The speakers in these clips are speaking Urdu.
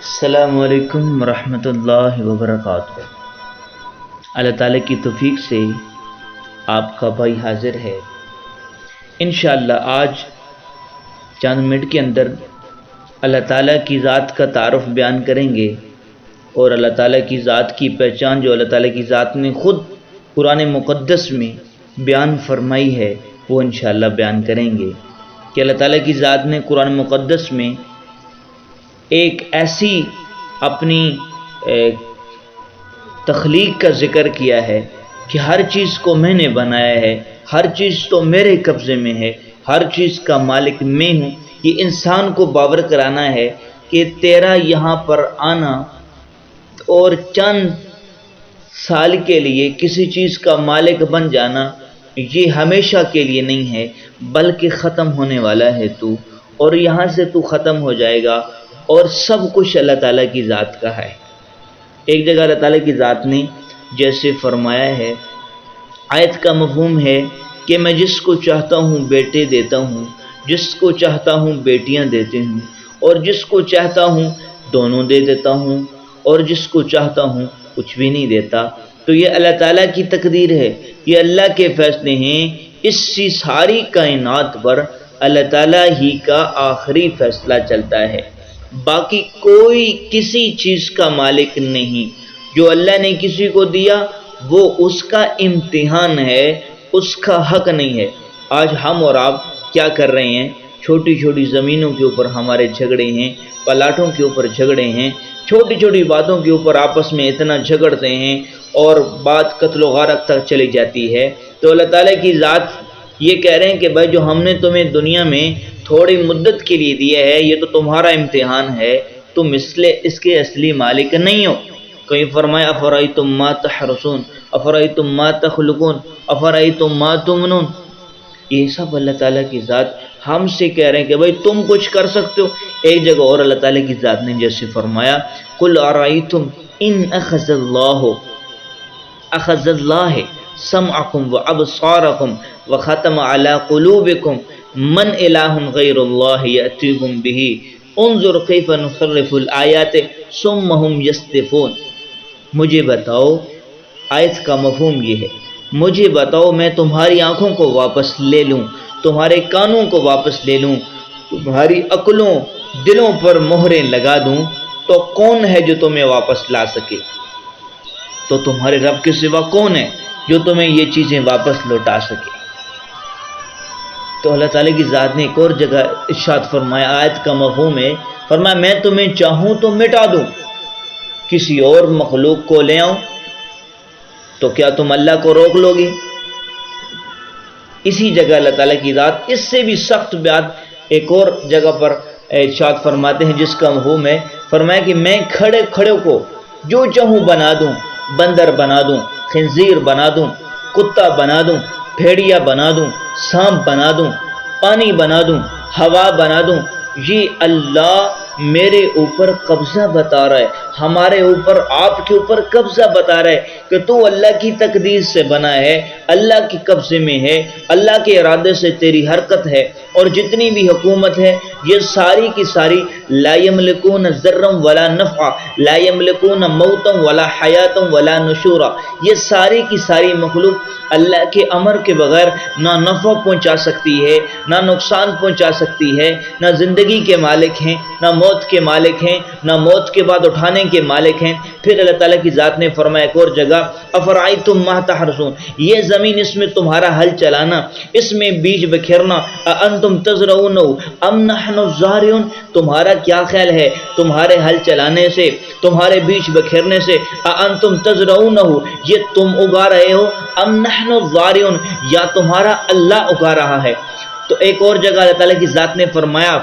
السلام علیکم ورحمۃ اللہ وبرکاتہ۔ اللہ تعالیٰ کی توفیق سے آپ کا بھائی حاضر ہے۔ انشاءاللہ آج چند منٹ کے اندر اللہ تعالیٰ کی ذات کا تعارف بیان کریں گے، اور اللہ تعالیٰ کی ذات کی پہچان جو اللہ تعالیٰ کی ذات نے خود قرآن مقدس میں بیان فرمائی ہے وہ انشاءاللہ بیان کریں گے کہ اللہ تعالیٰ کی ذات نے قرآن مقدس میں ایک ایسی اپنی تخلیق کا ذکر کیا ہے کہ ہر چیز کو میں نے بنایا ہے، ہر چیز تو میرے قبضے میں ہے، ہر چیز کا مالک میں ہوں۔ یہ انسان کو باور کرانا ہے کہ تیرا یہاں پر آنا اور چند سال کے لیے کسی چیز کا مالک بن جانا یہ ہمیشہ کے لیے نہیں ہے، بلکہ ختم ہونے والا ہے تو، اور یہاں سے تو ختم ہو جائے گا، اور سب کچھ اللہ تعالیٰ کی ذات کا ہے۔ ایک جگہ اللہ تعالیٰ کی ذات نے جیسے فرمایا ہے، آیت کا مفہوم ہے کہ میں جس کو چاہتا ہوں بیٹے دیتا ہوں، جس کو چاہتا ہوں بیٹیاں دیتے ہوں، اور جس کو چاہتا ہوں دونوں دے دیتا ہوں، اور جس کو چاہتا ہوں کچھ بھی نہیں دیتا۔ تو یہ اللہ تعالیٰ کی تقدیر ہے، یہ اللہ کے فیصلے ہیں۔ اس ساری کائنات پر اللہ تعالیٰ ہی کا آخری فیصلہ چلتا ہے، باقی کوئی کسی چیز کا مالک نہیں۔ جو اللہ نے کسی کو دیا وہ اس کا امتحان ہے، اس کا حق نہیں ہے۔ آج ہم اور آپ کیا کر رہے ہیں؟ چھوٹی چھوٹی زمینوں کے اوپر ہمارے جھگڑے ہیں، پلاٹوں کے اوپر جھگڑے ہیں، چھوٹی چھوٹی باتوں کے اوپر آپس میں اتنا جھگڑتے ہیں اور بات قتل و غارت تک چلی جاتی ہے۔ تو اللہ تعالیٰ کی ذات یہ کہہ رہے ہیں کہ بھائی جو ہم نے تمہیں دنیا میں تھوڑی مدت کے لیے دیا ہے، یہ تو تمہارا امتحان ہے، تم اس کے اصلی مالک نہیں ہو۔ کہیں فرمایا افرأیتم ما تحرثون افرأیتم ما تخلقون افرأیتم ما تمنون۔ یہ سب اللہ تعالیٰ کی ذات ہم سے کہہ رہے ہیں کہ بھائی تم کچھ کر سکتے ہو۔ ایک جگہ اور اللہ تعالیٰ کی ذات نے جیسے فرمایا قل ارأیتم ان اخذ اللہ سمعکم وابصارکم وختم علی قلوبکم من الہ غیر اللہ یأتیکم بہ انظر کیف نصرف الآیات ثم ہم یصدفون۔ مجھے بتاؤ، آیت کا مفہوم یہ ہے، مجھے بتاؤ میں تمہاری آنکھوں کو واپس لے لوں، تمہارے کانوں کو واپس لے لوں، تمہاری عقلوں دلوں پر مہریں لگا دوں، تو کون ہے جو تمہیں واپس لا سکے؟ تو تمہارے رب کے سوا کون ہے جو تمہیں یہ چیزیں واپس لوٹا سکے؟ تو اللہ تعالیٰ کی ذات نے ایک اور جگہ ارشاد فرمایا، آیت کا مفہوم ہے، فرمایا میں تمہیں چاہوں تو مٹا دوں، کسی اور مخلوق کو لے آؤں تو کیا تم اللہ کو روک لو گے؟ اسی جگہ اللہ تعالیٰ کی ذات اس سے بھی سخت بات ایک اور جگہ پر ارشاد فرماتے ہیں جس کا مفہوم ہے، فرمایا کہ میں کھڑے کو جو چاہوں بنا دوں، بندر بنا دوں، خنزیر بنا دوں، کتا بنا دوں، بھیڑیا بنا دوں، سانپ بنا دوں، پانی بنا دوں، ہوا بنا دوں۔ یہ اللہ میرے اوپر قبضہ بتا رہا ہے، ہمارے اوپر، آپ کے اوپر قبضہ بتا رہا ہے کہ تو اللہ کی تقدیر سے بنا ہے، اللہ کے قبضے میں ہے، اللہ کے ارادے سے تیری حرکت ہے، اور جتنی بھی حکومت ہے یہ ساری کی ساری لا یملکون ذرا ولا نفعا لا یملکون موتا ولا حیاتا ولا نشورا۔ یہ ساری کی ساری مخلوق اللہ کے امر کے بغیر نہ نفع پہنچا سکتی ہے، نہ نقصان پہنچا سکتی ہے، نہ زندگی کے مالک ہیں، نہ موت کے مالک ہیں، نہ موت کے بعد اٹھانے کے مالک ہیں۔ پھر اللہ تعالیٰ کی ذات نے فرمایا ایک اور جگہ افرأیتم ما تحرثون، یہ زمین، اس میں تمہارا ہل چلانا، اس میں بیج بکھیرنا، انتم تزرعون ام نحن الزارعون، تمہارا کیا خیال ہے تمہارے ہل چلانے سے، تمہارے بیج بکھیرنے سے، انتم تزرعون، یہ تم اگا رہے ہو، ام نحن الزارعون، یا تمہارا اللہ اگا رہا ہے۔ تو ایک اور جگہ اللہ تعالیٰ کی ذات نے فرمایا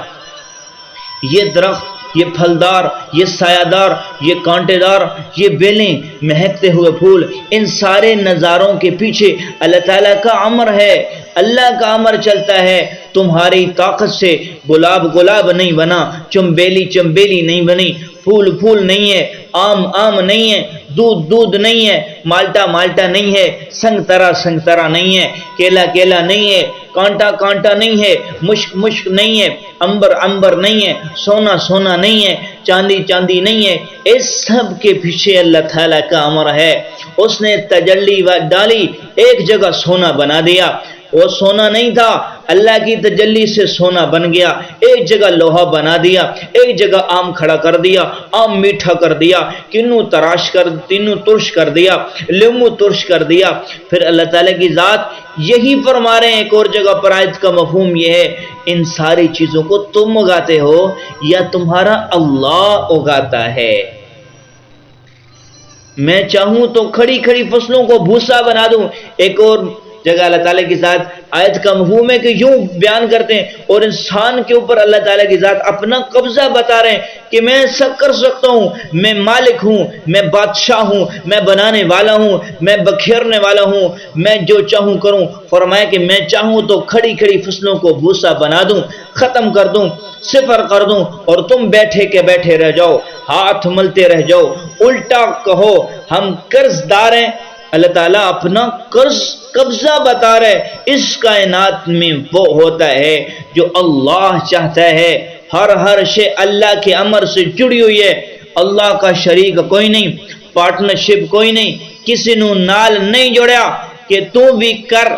یہ درخت، یہ پھلدار، یہ سایہ دار، یہ کانٹے دار، یہ بیلیں، مہکتے ہوئے پھول، ان سارے نظاروں کے پیچھے اللہ تعالیٰ کا امر ہے، اللہ کا امر چلتا ہے۔ تمہاری طاقت سے گلاب نہیں بنا، چنبیلی نہیں بنی، پھول نہیں ہے، آم نہیں ہے، دودھ نہیں ہے، مالٹا نہیں ہے، سنگترا نہیں ہے، کیلا نہیں ہے، کانٹا نہیں ہے، مشک نہیں ہے، عنبر نہیں ہے، سونا نہیں ہے، چاندی نہیں ہے۔ اس سب کے پیچھے اللہ تعالیٰ کا امر ہے۔ اس نے تجلی ڈالی، ایک جگہ سونا بنا دیا، وہ سونا نہیں تھا، اللہ کی تجلی سے سونا بن گیا۔ ایک جگہ لوہا بنا دیا، ایک جگہ آم کھڑا کر دیا، آم میٹھا کر دیا، تینوں ترش کر دیا، لیمو ترش کر دیا۔ پھر اللہ تعالیٰ کی ذات یہی فرما رہے ہیں ایک اور جگہ پر، آیت کا مفہوم یہ ہے، ان ساری چیزوں کو تم اگاتے ہو یا تمہارا اللہ اگاتا ہے؟ میں چاہوں تو کھڑی فصلوں کو بھوسا بنا دوں۔ ایک اور جگہ اللہ تعالیٰ کی ذات آیت کا مفہوم ہے کہ یوں بیان کرتے ہیں، اور انسان کے اوپر اللہ تعالیٰ کی ذات اپنا قبضہ بتا رہے ہیں کہ میں سب کر سکتا ہوں، میں مالک ہوں، میں بادشاہ ہوں، میں بنانے والا ہوں، میں بکھیرنے والا ہوں، میں جو چاہوں کروں۔ فرمایا کہ میں چاہوں تو کھڑی فصلوں کو بھوسا بنا دوں، ختم کر دوں، صفر کر دوں، اور تم بیٹھے رہ جاؤ، ہاتھ ملتے رہ جاؤ، الٹا کہو ہم قرض دار ہیں۔ اللہ تعالیٰ اپنا قبضہ بتا رہے، اس کائنات میں وہ ہوتا ہے جو اللہ چاہتا ہے۔ ہر شے اللہ کے امر سے جڑی ہوئی ہے، اللہ کا شریک کوئی نہیں، پارٹنرشپ کوئی نہیں، کسی نو نال نہیں جوڑیا کہ تو بھی کر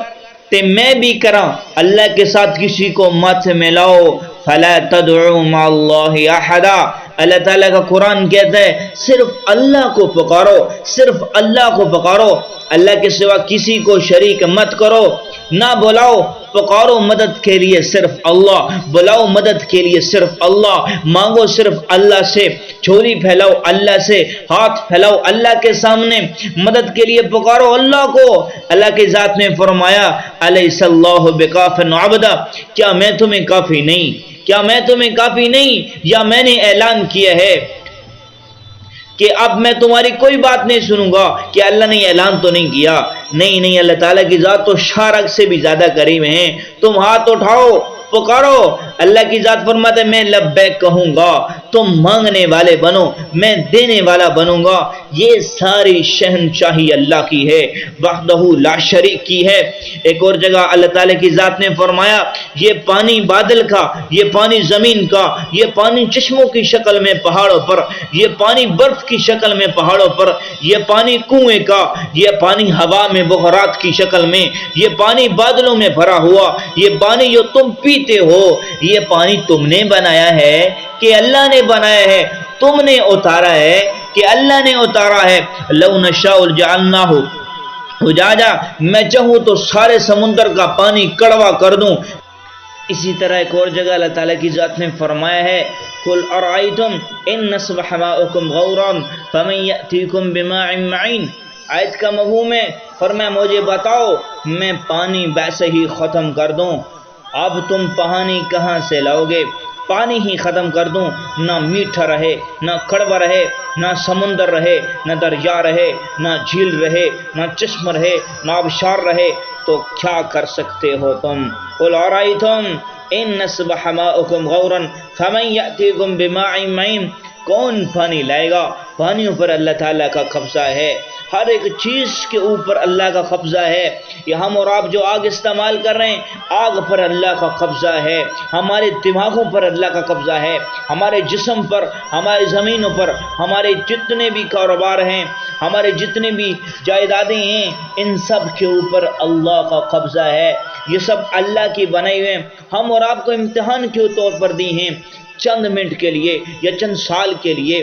تے میں بھی کراں۔ اللہ کے ساتھ کسی کو مت ملاؤ، فلا تدعوا مع اللہ احدا۔ اللہ تعالیٰ کا قرآن کہتا ہے صرف اللہ کو پکارو، صرف اللہ کو پکارو، اللہ کے سوا کسی کو شریک مت کرو، نہ بلاؤ، پکارو مدد کے لیے صرف اللہ، بلاؤ مدد کے لیے صرف اللہ، مانگو صرف اللہ سے، جھولی پھیلاؤ اللہ سے، ہاتھ پھیلاؤ اللہ کے سامنے، مدد کے لیے پکارو اللہ کو۔ اللہ کی ذات نے فرمایا الیس اللہ بکاف عبدا، کیا میں تمہیں کافی نہیں؟ کیا میں تمہیں کافی نہیں؟ یا میں نے اعلان کیا ہے کہ اب میں تمہاری کوئی بات نہیں سنوں گا؟ کہ اللہ نے اعلان تو نہیں کیا؟ نہیں، اللہ تعالیٰ کی ذات تو شارک سے بھی زیادہ قریب ہیں۔ تم ہاتھ اٹھاؤ، پکارو، اللہ کی ذات فرماتے ہیں میں لبیک کہوں گا، تم مانگنے والے بنو، میں دینے والا بنوں گا۔ یہ ساری شہنشاہی اللہ کی ہے، وحدہ لا شریک کی ہے۔ ایک اور جگہ اللہ تعالیٰ کی ذات نے فرمایا یہ پانی بادل کا، یہ پانی زمین کا، یہ پانی چشموں کی شکل میں پہاڑوں پر، یہ پانی برف کی شکل میں پہاڑوں پر، یہ پانی کنویں کا، یہ پانی ہوا میں بخارات کی شکل میں، یہ پانی بادلوں میں بھرا ہوا، یہ پانی جو تم پیتے ہو، یہ پانی تم نے بنایا ہے کہ اللہ نے بنایا ہے؟ تم نے اتارا ہے کہ اللہ نے اتارا ہے؟ لو نشاء جعلناہ اجاجا، میں چاہوں تو سارے سمندر کا پانی کڑوا کر دوں۔ اسی طرح ایک اور جگہ اللہ تعالیٰ کی ذات نے فرمایا ہے قل ارأیتم ان نصبح ماؤکم غورا فمن یأتیکم بماء معین۔ آیت کا مفہوم ہے، فرمایا مجھے بتاؤ میں پانی ویسے ہی ختم کر دوں، اب تم پانی کہاں سے لاؤ گے؟ پانی ہی ختم کر دوں، نہ میٹھا رہے، نہ کڑوا رہے، نہ سمندر رہے، نہ دریا رہے، نہ جھیل رہے، نہ چشم رہے، نہ آبشار رہے، تو کیا کر سکتے ہو تم؟ قل ارأیتم ان نصبح ماؤکم غورا فمن یأتیکم بماء معین۔ کون پانی لائے گا؟ پانیوں پر اللہ تعالیٰ کا قبضہ ہے، ہر ایک چیز کے اوپر اللہ کا قبضہ ہے۔ یہ ہم اور آپ جو آگ استعمال کر رہے ہیں، آگ پر اللہ کا قبضہ ہے، ہمارے دماغوں پر اللہ کا قبضہ ہے، ہمارے جسم پر، ہماری زمینوں پر، ہمارے جتنے بھی کاروبار ہیں، ہمارے جتنے بھی جائیدادیں ہیں، ان سب کے اوپر اللہ کا قبضہ ہے۔ یہ سب اللہ کی بنائی ہوئے ہیں، ہم اور آپ کو امتحان کے طور پر دی ہیں، چند منٹ کے لیے یا چند سال کے لیے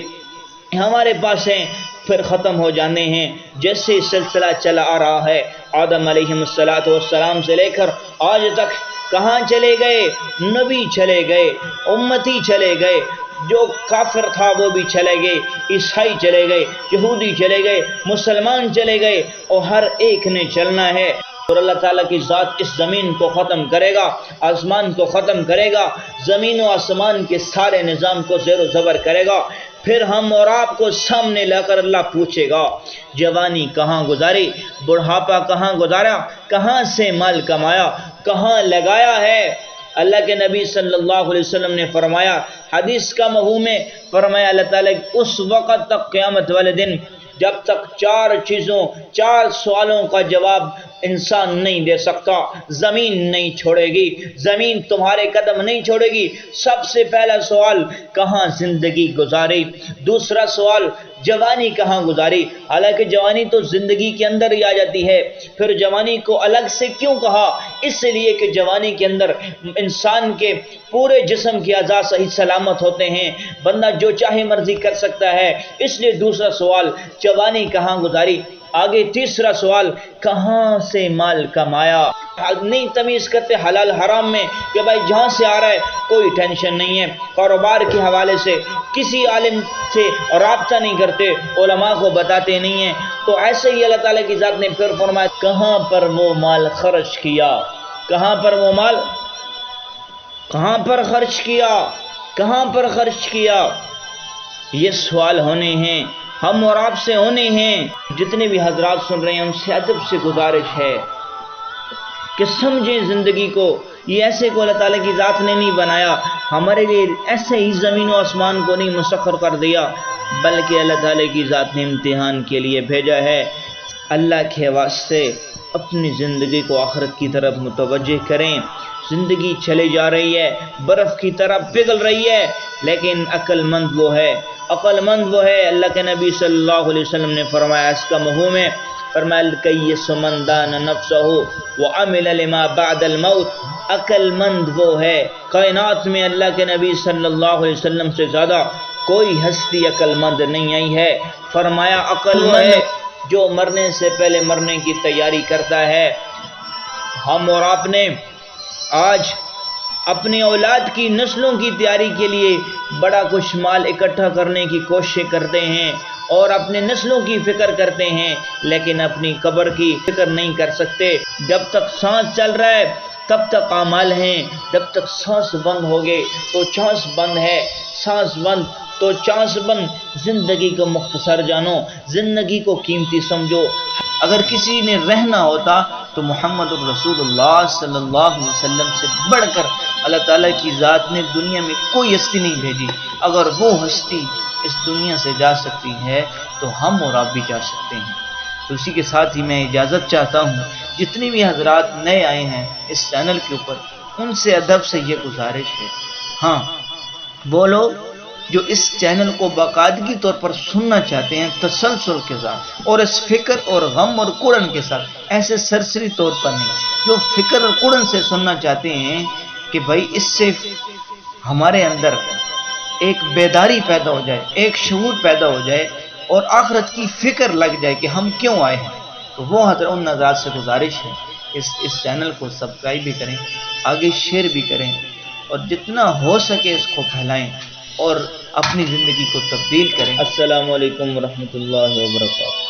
ہمارے پاس ہیں، پھر ختم ہو جانے ہیں۔ جیسے سلسلہ چلا آ رہا ہے، آدم علیہ السلام سے لے کر آج تک کہاں چلے گئے؟ نبی چلے گئے، امتی چلے گئے، جو کافر تھا وہ بھی چلے گئے، عیسائی چلے گئے، یہودی چلے گئے، مسلمان چلے گئے، اور ہر ایک نے چلنا ہے۔ اور اللہ تعالیٰ کی ذات اس زمین کو ختم کرے گا، آسمان کو ختم کرے گا، زمین و آسمان کے سارے نظام کو زیر و زبر کرے گا۔ پھر ہم اور آپ کو سامنے لا کر اللہ پوچھے گا جوانی کہاں گزاری، بڑھاپا کہاں گزارا، کہاں سے مال کمایا، کہاں لگایا ہے؟ اللہ کے نبی صلی اللہ علیہ وسلم نے فرمایا حدیث کا مفہوم ہے، فرمایا اللہ تعالیٰ اس وقت تک قیامت والے دن جب تک چار سوالوں کا جواب انسان نہیں دے سکتا، زمین نہیں چھوڑے گی، زمین تمہارے قدم نہیں چھوڑے گی۔ سب سے پہلا سوال کہاں زندگی گزاری، دوسرا سوال جوانی کہاں گزاری، حالانکہ جوانی تو زندگی کے اندر ہی آ جاتی ہے، پھر جوانی کو الگ سے کیوں کہا؟ اس لیے کہ جوانی کے اندر انسان کے پورے جسم کے اعضاء صحیح سلامت ہوتے ہیں، بندہ جو چاہے مرضی کر سکتا ہے، اس لیے دوسرا سوال جوانی کہاں گزاری۔ آگے تیسرا سوال کہاں سے مال کمایا، نہیں تمیز کرتے حلال حرام میں کہ بھائی جہاں سے آ رہا ہے کوئی ٹینشن نہیں ہے، کاروبار کے حوالے سے کسی عالم سے رابطہ نہیں کرتے، علماء کو بتاتے نہیں ہیں، تو ایسے ہی اللہ تعالیٰ کی ذات نے پھر فرمایا کہاں پر وہ مال خرچ کیا، کہاں پر وہ مال کہاں پر خرچ کیا، کہاں پر خرچ کیا۔ یہ سوال ہونے ہیں، ہم اور آپ سے ہونے ہیں۔ جتنے بھی حضرات سن رہے ہیں ان سے ادب سے گزارش ہے کہ سمجھیں زندگی کو، یہ ایسے کو اللہ تعالیٰ کی ذات نے نہیں بنایا، ہمارے لیے ایسے ہی زمین و آسمان کو نہیں مسخر کر دیا، بلکہ اللہ تعالیٰ کی ذات نے امتحان کے لیے بھیجا ہے۔ اللہ کے واسطے اپنی زندگی کو آخرت کی طرف متوجہ کریں۔ زندگی چلی جا رہی ہے، برف کی طرح پگھل رہی ہے، لیکن عقل مند وہ ہے اللہ کے نبی صلی اللہ علیہ وسلم نے فرمایا، اس کا مفہوم ہے، فرمایا الکیس من دان نفسہ وعمل لما بعد الموت۔ عقل مند وہ ہے، کائنات میں اللہ کے نبی صلی اللہ علیہ وسلم سے زیادہ کوئی ہستی عقل مند نہیں آئی ہے۔ فرمایا عقل مند جو مرنے سے پہلے مرنے کی تیاری کرتا ہے۔ ہم اور آپ نے آج اپنی اولاد کی نسلوں کی تیاری کے لیے بڑا کچھ مال اکٹھا کرنے کی کوشش کرتے ہیں اور اپنے نسلوں کی فکر کرتے ہیں، لیکن اپنی قبر کی فکر نہیں کر سکتے۔ جب تک سانس چل رہا ہے تب تک اعمال ہیں، جب تک سانس بند ہوگے تو چانس بند ہے، سانس بند تو چانس بند۔ زندگی کو مختصر جانو، زندگی کو قیمتی سمجھو۔ اگر کسی نے رہنا ہوتا تو محمد الرسول اللہ صلی اللہ علیہ وسلم سے بڑھ کر اللہ تعالیٰ کی ذات نے دنیا میں کوئی ہستی نہیں بھیجی۔ اگر وہ ہستی اس دنیا سے جا سکتی ہے تو ہم اور آپ بھی جا سکتے ہیں۔ تو اسی کے ساتھ ہی میں اجازت چاہتا ہوں، جتنے بھی حضرات نئے آئے ہیں اس چینل کے اوپر ان سے ادب سے یہ گزارش ہے، ہاں وہ لوگ جو اس چینل کو باقاعدگی طور پر سننا چاہتے ہیں تسلسل کے ساتھ اور اس فکر اور غم اور کڑن کے ساتھ، ایسے سرسری طور پر نہیں، جو فکر اور کڑن سے سننا چاہتے ہیں کہ بھائی اس سے ہمارے اندر ایک بیداری پیدا ہو جائے، ایک شعور پیدا ہو جائے اور آخرت کی فکر لگ جائے کہ ہم کیوں آئے ہیں، تو وہ ان حضرات سے گزارش ہے اس چینل کو سبسکرائب بھی کریں، آگے شیئر بھی کریں اور جتنا ہو سکے اس کو پھیلائیں اور اپنی زندگی کو تبدیل کریں۔ السلام علیکم ورحمۃ اللہ وبرکاتہ۔